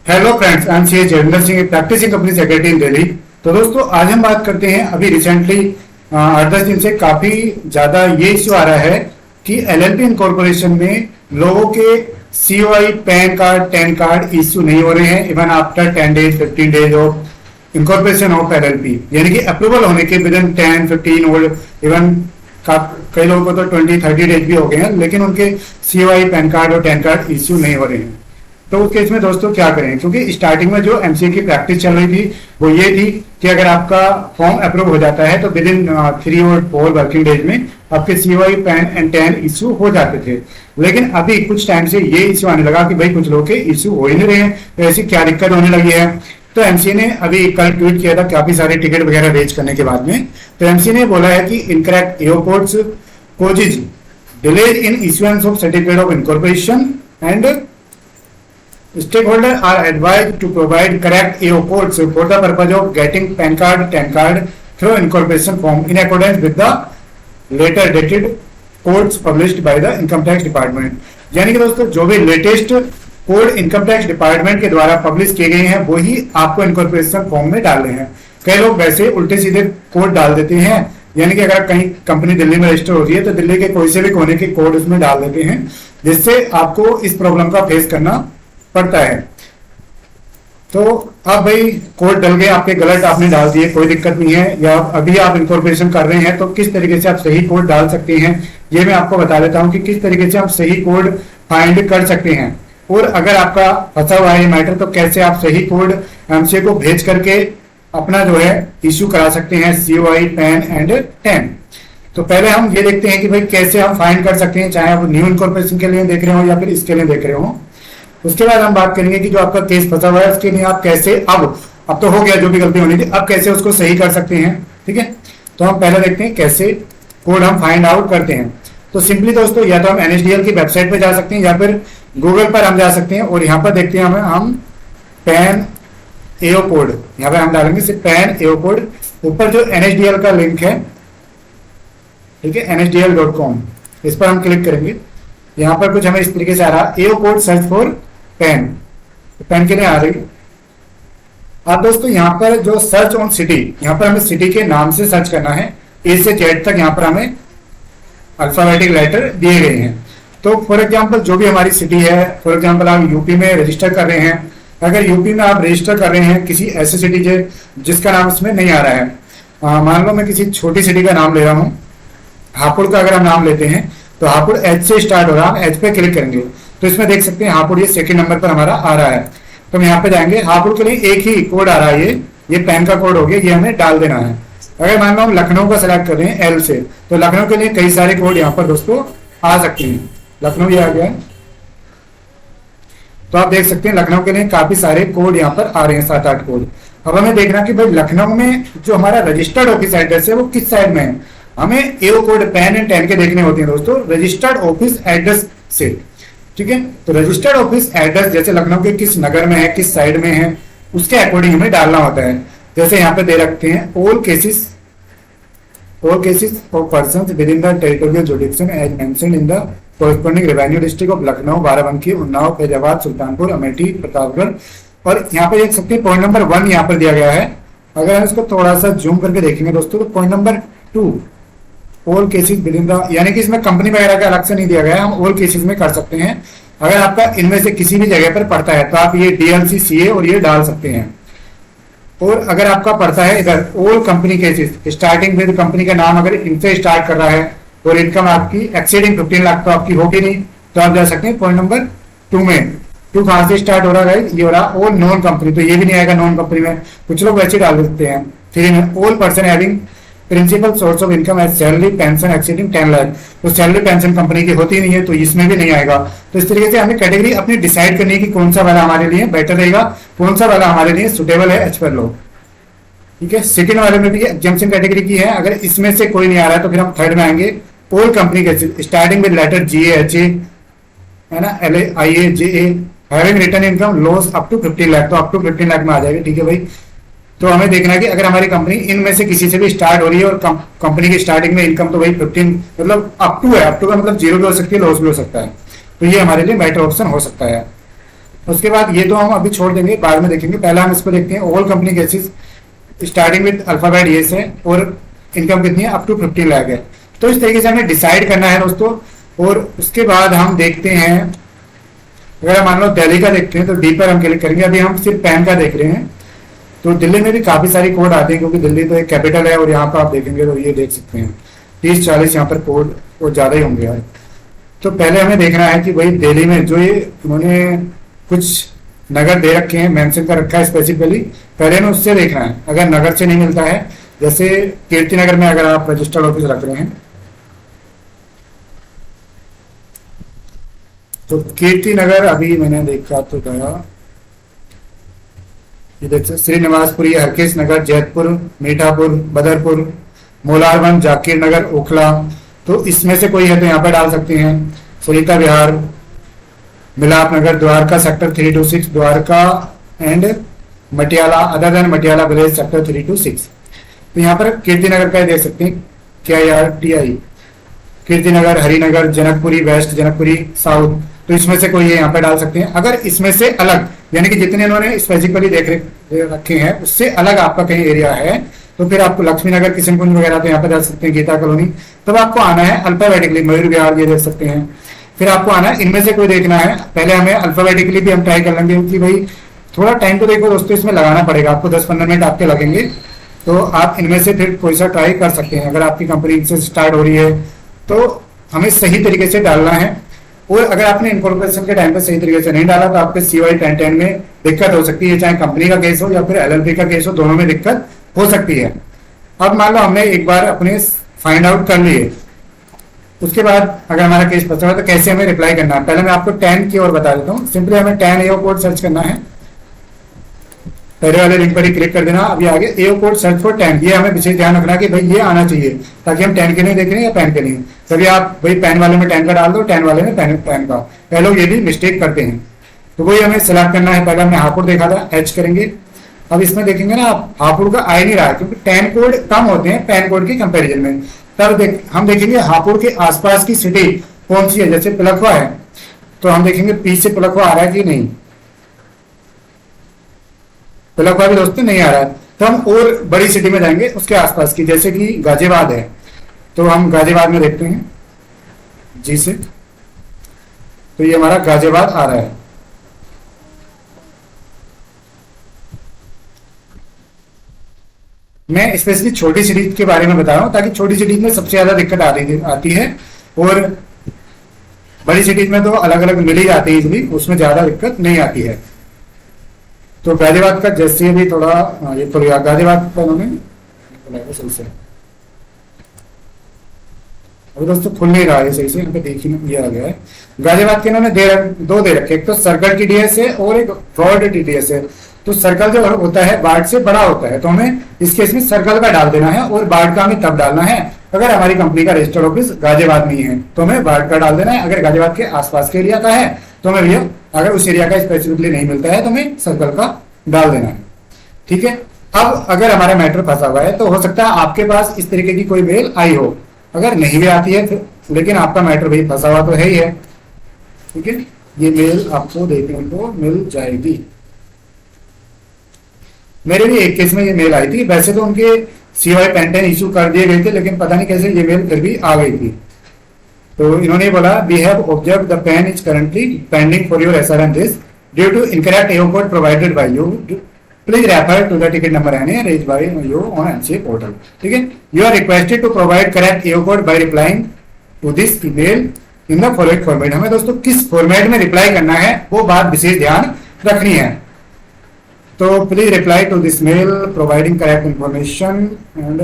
Hello friends, I am CS Jaivinder Singh, practising company secretary in Delhi. तो दोस्तों, आज हम बात करते हैं अभी रिसेंटली 8-10 दिन से काफी ज्यादा ये इश्यू आ रहा है कि एलएलपी इनकॉर्पोरेशन में लोगों के COI, pan card, tan card issue नहीं हो रहे हैं even after 10 days 15 days of incorporation of LLP, यानी कि अप्रूवल होने के विद इन 10-15 और इवन कई लोगों को तो 20-30 डेज भी हो गए हैं, लेकिन उनके सीओआई, पैन कार्ड और टैन कार्ड इश्यू नहीं हो रहे हैं। तो उस केस में दोस्तों क्या करें, क्योंकि स्टार्टिंग में जो एमसीए की प्रैक्टिस चल रही थी वो ये थी कि अगर आपका फॉर्म अप्रूव हो जाता है तो विद इन 3 और 4 वर्किंग डेज में आपके COI, pan and tan issue हो जाते थे। लेकिन अभी कुछ टाइम से ये इश्यू आने लगा कि भाई कुछ लोगों के इश्यू हो ही नहीं रहे हैं, तो ऐसी क्या दिक्कत होने लगी है। तो एमसीए ने अभी कल ट्वीट किया था काफी सारे टिकट वगैरह रेज करने के बाद में। तो एमसीए ने बोला है कि incorrect airports causes delays in issuance of certificate of incorporation and stakeholders are advised to provide correct AO codes for the purpose of getting PAN card, TAN card through incorporation form in accordance with the later dated codes published by the Income Tax Department। यानी कि दोस्तों, जो भी latest code income tax department के द्वारा publish किए गए हैं वही आपको इनकॉर्पोरेशन फॉर्म में डालने हैं। कई लोग वैसे उल्टे सीधे कोड डाल देते हैं, यानी कि अगर कहीं कंपनी दिल्ली में रजिस्टर हो रही है तो दिल्ली के कोई से भी कोने के कोड उसमें डाल देते हैं, जिससे आपको इस प्रॉब्लम का फेस करना पड़ता है। तो अब भाई कोड डल गए आपके, गलत आपने डाल दिए, कोई दिक्कत नहीं है। या अभी आप इनकॉर्पोरेशन कर रहे हैं तो किस तरीके से आप सही कोड डाल सकते हैं ये मैं आपको बता देता हूं कि किस तरीके से आप सही कोड फाइंड कर सकते हैं। और अगर आपका फंसा हुआ है मैटर तो कैसे आप सही कोड एमसीए को भेज करके अपना जो है इश्यू करा सकते हैं सीओआई, पैन एंड टैन। तो पहले हम ये देखते हैं कि भाई कैसे हम फाइंड कर सकते हैं, चाहे आप न्यू इनकॉर्पोरेशन के लिए देख रहे हो या फिर इसके लिए देख रहे हो। उसके बाद हम बात करेंगे कि जो आपका केस फंसा हुआ है उसके लिए आप कैसे अब तो हो गया जो भी गलती होनी थी, अब कैसे उसको सही कर सकते हैं। ठीक है, तो हम पहले देखते हैं कैसे कोड हम फाइंड आउट करते हैं। तो सिंपली दोस्तों, या तो हम एनएसडीएल की वेबसाइट पर जा सकते हैं या फिर गूगल पर हम जा सकते हैं और यहाँ पर देखते हैं हम पैन एओ कोड, यहाँ पर हम डालेंगे सिर्फ पैन एओ कोड। ऊपर जो एनएसडीएल का लिंक है, ठीक है, nsdl.com, इस पर हम क्लिक करेंगे। यहाँ पर कुछ हमें इस तरीके से आ रहा है, AO code search for PAN, PAN के लिए आ रही। अब दोस्तों यहाँ पर जो सर्च ऑन सिटी, यहाँ पर हमें सिटी के नाम से सर्च करना है, ए से जेड तक यहाँ पर हमें अल्फाबेटिक लेटर दिए गए हैं। तो फॉर एग्जांपल जो भी हमारी सिटी है, फॉर एग्जांपल आप यूपी में रजिस्टर कर रहे हैं, अगर यूपी में आप रजिस्टर कर रहे हैं किसी ऐसी सिटी जिसका नाम इसमें नहीं आ रहा है, मान लो मैं किसी छोटी सिटी का नाम ले रहा हूँ, हापुड़ का अगर हम नाम लेते हैं तो हापुड़ एच से स्टार्ट हो रहा है, हम एच पे क्लिक करेंगे तो इसमें देख सकते हैं हापुड़ ये सेकंड नंबर पर हमारा आ रहा है। तो हम यहाँ पे जाएंगे, हापुड़ के लिए एक ही कोड आ रहा है, ये पैन का कोड हो गया, ये हमें डाल देना है। अगर मान लो हम लखनऊ का सिलेक्ट कर रहे हैं एल से, तो लखनऊ के लिए कई सारे कोड यहाँ पर दोस्तों आ सकते हैं। लखनऊ ये आ गया, तो आप देख सकते हैं लखनऊ के लिए काफी सारे कोड यहाँ पर आ रहे हैं, 7-8 कोड। अब हमें देखना कि भाई लखनऊ में जो हमारा रजिस्टर्ड ऑफिस एड्रेस है वो किस साइड में है। हमें एओ कोड पैन एंड टैन के देखने होते हैं दोस्तों रजिस्टर्ड ऑफिस एड्रेस से। ठीक है, तो रजिस्टर्ड ऑफिस एड्रेस जैसे लखनऊ के किस नगर में है, किस साइड में है, उसके अकॉर्डिंग हमें डालना होता है। जैसे यहाँ पे दे रखते हैं all cases of persons within the territorial jurisdiction as mentioned in the corresponding revenue district of Lucknow, Barabanki, Unnao, Faizabad, Sultanpur, Amethi, Pratapgarh. और यहाँ पे देख सकते हैं पॉइंट नंबर 1 यहाँ पर दिया गया है। अगर हम इसको थोड़ा सा जूम करके देखेंगे दोस्तों तो point number 2 all cases with in the, यानी कि इसमें कंपनी वगैरह का अलग से नहीं दिया गया है, हम ऑल केसेस में कर सकते हैं। अगर आपका इनमें से किसी भी जगह पर पड़ता है तो आप ये डीएलसी सीए और ये डाल सकते हैं। और अगर आपका पड़ता है इधर all company cases starting with, company का नाम अगर इनसे स्टार्ट कर रहा है और इनकम आपकी एक्सीडिंग 15 लाख तो आपकी होगी नहीं, तो आप जा सकते हैं पॉइंट नंबर 2 में। 2 कहां से स्टार्ट हो रहा है, ये हो रहा ऑल नॉन कंपनी, तो ये भी नहीं आएगा नॉन कंपनी में, कुछ लोग वैसे डाल देते हैं। 3 में all person having principal source of income as salary pension exceeding 10 lakh, तो सैलरी पेंशन कंपनी की होती नहीं है तो इसमें भी नहीं आएगा। तो इस तरीके से हमें कैटेगरी अपनी डिसाइड करनी है कि कौन सा वाला हमारे लिए बेटर रहेगा, कौन सा वाला हमारे लिए सुटेबल है एज पर लॉ। ठीक है, सेकंड वाले में भी एग्जाम्पशन कैटेगरी की है, अगर इसमें से कोई नहीं आ रहा है तो फिर हम थर्ड में आएंगे ऑल कंपनी के starting with letter GA HA है ना, LA IA JA having return income loss up to 15 lakh, तो अप टू 15 लाख में आ जाएगी। ठीक है भाई, तो हमें देखना है कि अगर हमारी कंपनी इनमें से किसी से भी स्टार्ट हो रही है और कंपनी की स्टार्टिंग में इनकम तो भाई 15 मतलब अप टू है, अप टू का मतलब 0 भी हो सकती है, लॉस भी हो सकता है, तो ये हमारे लिए बेटर ऑप्शन हो सकता है। उसके बाद ये तो हम अभी छोड़ देंगे, बाद में देखेंगे। पहले हम इसको देखते हैं, all company cases starting with alphabet ये से और इनकम कितनी है, अप टू 15 लाख है। तो इस तरीके से हमें डिसाइड करना है दोस्तों। और उसके बाद हम देखते हैं, अगर हम मान लो दिल्ली का देखते हैं तो डी पर हम क्लिक करेंगे। अभी हम सिर्फ पैन का देख रहे हैं। तो दिल्ली में भी काफी सारी कोड आते हैं, क्योंकि दिल्ली तो एक कैपिटल है। और यहाँ पर आप देखेंगे तो ये देख सकते हैं 30-40 यहाँ पर कोड और ज्यादा ही होंगे यार। तो पहले हमें देखना है कि भाई दिल्ली में जो ये उन्होंने कुछ नगर दे रखे हैं, मेंशन कर रखा है स्पेसिफिकली, पहले हमें उससे देखना है। अगर नगर से नहीं मिलता है, जैसे कीर्ति नगर में अगर आप रजिस्टर्ड ऑफिस रख रहे हैं, तो कीर्ति नगर अभी मैंने देखा तो गया, ये देख सकते श्रीनिवासपुरी, हरकेश नगर, जैतपुर, मीठापुर, बदरपुर, मोलारवन, जाकिर नगर, ओखला। तो इसमें से कोई है तो यहाँ पर डाल सकते हैं। Sarita Vihar, Milap Nagar, Dwarka sector 326, Dwarka and Matiala, other than Matiala village sector 326। तो यहाँ पर कीर्ति नगर का देख सकते हैं, क्या यार TI, Kirti Nagar, Harinagar, Janakpuri waste, Janakpuri south. तो इसमें से कोई यहाँ पर डाल सकते हैं। अगर इसमें से अलग, यानी कि जितने इन्होंने स्पेसिफिकली देख रखे हैं उससे अलग आपका कहीं एरिया है, तो फिर आपको लक्ष्मी नगर, किशनगंज वगैरह तो यहाँ पर डाल सकते हैं, गीता कॉलोनी। तब आपको आना है अल्फाबेटिकली, मयूर विहार ये देख सकते हैं। फिर आपको आना है, इनमें से कोई देखना है। पहले हमें अल्फाबेटिकली भी हम ट्राई कर लेंगे, कि भाई थोड़ा टाइम तो देखो दोस्तों इसमें लगाना पड़ेगा आपको, 10-15 मिनट आपके लगेंगे। तो आप इनमें से फिर कोई सा ट्राई कर सकते हैं। अगर आपकी कंपनी से स्टार्ट हो रही है तो हमें सही तरीके से डालना है। और अगर आपने इनकॉर्पोरेशन के टाइम पे सही तरीके से नहीं डाला तो आपके CY 1010 में दिक्कत हो सकती है, चाहे कंपनी का केस हो या फिर LLP का केस हो, दोनों में दिक्कत हो सकती है। अब मान लो हमने एक बार अपने फाइंड आउट कर लिए, उसके बाद अगर हमारा केस फंसा हुआ तो कैसे हमें रिप्लाई करना है। पहले मैं आपको 10 की ओर बता देता हूँ। सिंपली हमें 10 AO कोड सर्च करना है, पहले वाले लिंक पर ही क्लिक कर देना। अभी आगे AO कोड सर्च फॉर 10, ये हमें विशेष ध्यान रखना कि भाई ये आना चाहिए, ताकि हम 10 के नहीं देख रहे हैं या पेन के नहीं। तभी आप भाई पेन वाले में 10 का डाल दो, 10 वाले में पेन का। कई लोग ये भी मिस्टेक करते हैं, तो वही हमें सिलेक्ट करना है। पहले हमने हापुड़ देखा था, H करेंगे। अब इसमें देखेंगे ना आप, हापुड़ का आ ही नहीं रहा है, क्योंकि 10 कोड कम होते हैं पेन कोड के कंपेरिजन में। तब हम देखेंगे हापुड़ के आसपास की सिटी कौन सी है। जैसे पिलखवा है तो हम देखेंगे P से पिलखवा आ रहा है कि नहीं, पिलखवा भी दोस्तों नहीं आ रहा है। तो हम और बड़ी सिटी में जाएंगे उसके आसपास की, जैसे कि गाजियाबाद है, तो हम गाजियाबाद में देखते हैं जी से। तो ये हमारा गाजियाबाद आ रहा है। मैं स्पेशली छोटी सिटीज के बारे में बता रहा हूं, ताकि छोटी सिटीज में सबसे ज्यादा दिक्कत आती है, और बड़ी सिटीज में तो अलग अलग मिल ही जाती है इजिली, उसमें ज्यादा दिक्कत नहीं आती है। तो गाजियाबाद का जैसे भी थोड़ा ये तो गाजियाबाद का उन्होंने सही से, अभी दोस्तों खुल नहीं रहा है सही से, यहाँ पे देखिए ये आ गया है। गाजियाबाद के इन्होंने दो दे रखे, एक तो सर्कल TDS है और एक ब्रॉड TDS है। तो सर्कल जो होता है बार्ड से बड़ा होता है, तो हमें इस केस में सर्कल का डाल देना है, और बार्ड का हमें तब डालना है अगर हमारी कंपनी का रजिस्टर्ड ऑफिस गाजियाबाद में ही है, तो हमें बार्ड का डाल देना है। अगर गाजियाबाद के आसपास के एरिया का है तो हमें भैया, अगर उस एरिया का स्पेसिफिकली नहीं मिलता है तो हमें सर्कल का डाल देना है। ठीक है। अब अगर हमारा मैटर फंसा हुआ है तो हो सकता है आपके पास इस तरीके की कोई मेल आई हो, अगर नहीं भी आती है लेकिन आपका मैटर भाई फंसा हुआ तो है ही है। ठीक है, ये मेल आपको देखने को मिल जाएगी। मेरे भी एक केस में ये मेल आई थी, वैसे तो उनके CY 1010 इशू कर दिए गए थे, लेकिन पता नहीं कैसे ये मेल फिर भी आ गई थी। तो इन्होंने बोला we have observe the PAN is currently pending for your SR and this due to incorrect AO code provided by you, please refer to the ticket number an raised by you on NCA portal. ठीक है, you are requested to provide correct AO code by replying to this email in the following format. हमें दोस्तों किस format में reply करना है वो बात विशेष ध्यान रखनी है। तो please reply to this mail providing correct information and,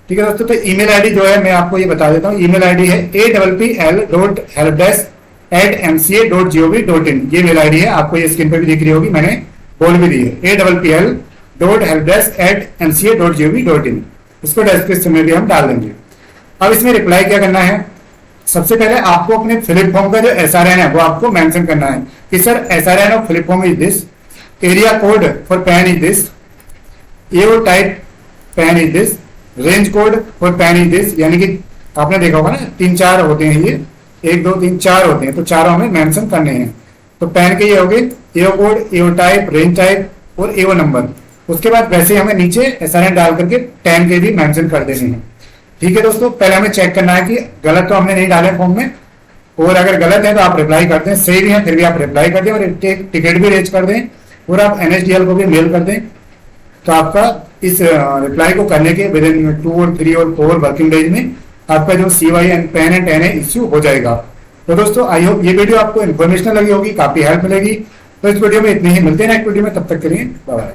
ठीक है दोस्तों। तो ईमेल आईडी जो है मैं आपको ये बता देता हूँ, ईमेल आईडी है appl.helpdesk@mca.gov.in। ये मेल आईडी है, आपको ये स्क्रीन पे भी दिख रही होगी, मैंने बोल भी दी है, appl.helpdesk@mca.gov.in। इसको डिस्क्रिप्शन में भी हम डाल देंगे। अब इसमें रिप्लाई क्या करना है, सबसे पहले आपको अपने फिलिप फॉर्म का जो SRN है वो आपको मेंशन करना है कि sir SRN of Philip form is this, area code for PAN is this, AO type PAN is this, range code for PAN is this. यानी कि आपने देखा होगा ना 3-4 होते हैं, ये 1 2 3 4 होते हैं, तो चारों हमें मेंशन करने हैं। तो पैन के ये हो गए एओ कोड, एओ टाइप, रेंज टाइप और एओ नंबर। उसके बाद वैसे हमें नीचे एसआरएन डाल करके टैन के भी मेंशन कर देने हैं। ठीक है दोस्तों, पहले हमें चेक करना है कि गलत तो हमने नहीं डाले फॉर्म में, और अगर गलत है तो आप रिप्लाई कर दें, सही भी है फिर भी आप रिप्लाई कर दें और टिकट भी रेज कर दें और आप एनएसडीएल को भी मेल कर दें। तो आपका इस रिप्लाई को करने के विद इन 2 और 3 और 4 वर्किंग डेज में आपका जो CY एंड पैन एंड 10 है इश्यू हो जाएगा। तो दोस्तों आई होप ये वीडियो आपको इन्फॉर्मेशनल लगी होगी, काफी हेल्प मिलेगी। तो इस वीडियो में इतने ही, मिलते हैं नेक्स्ट वीडियो में, तब तक के लिए बाय बाय।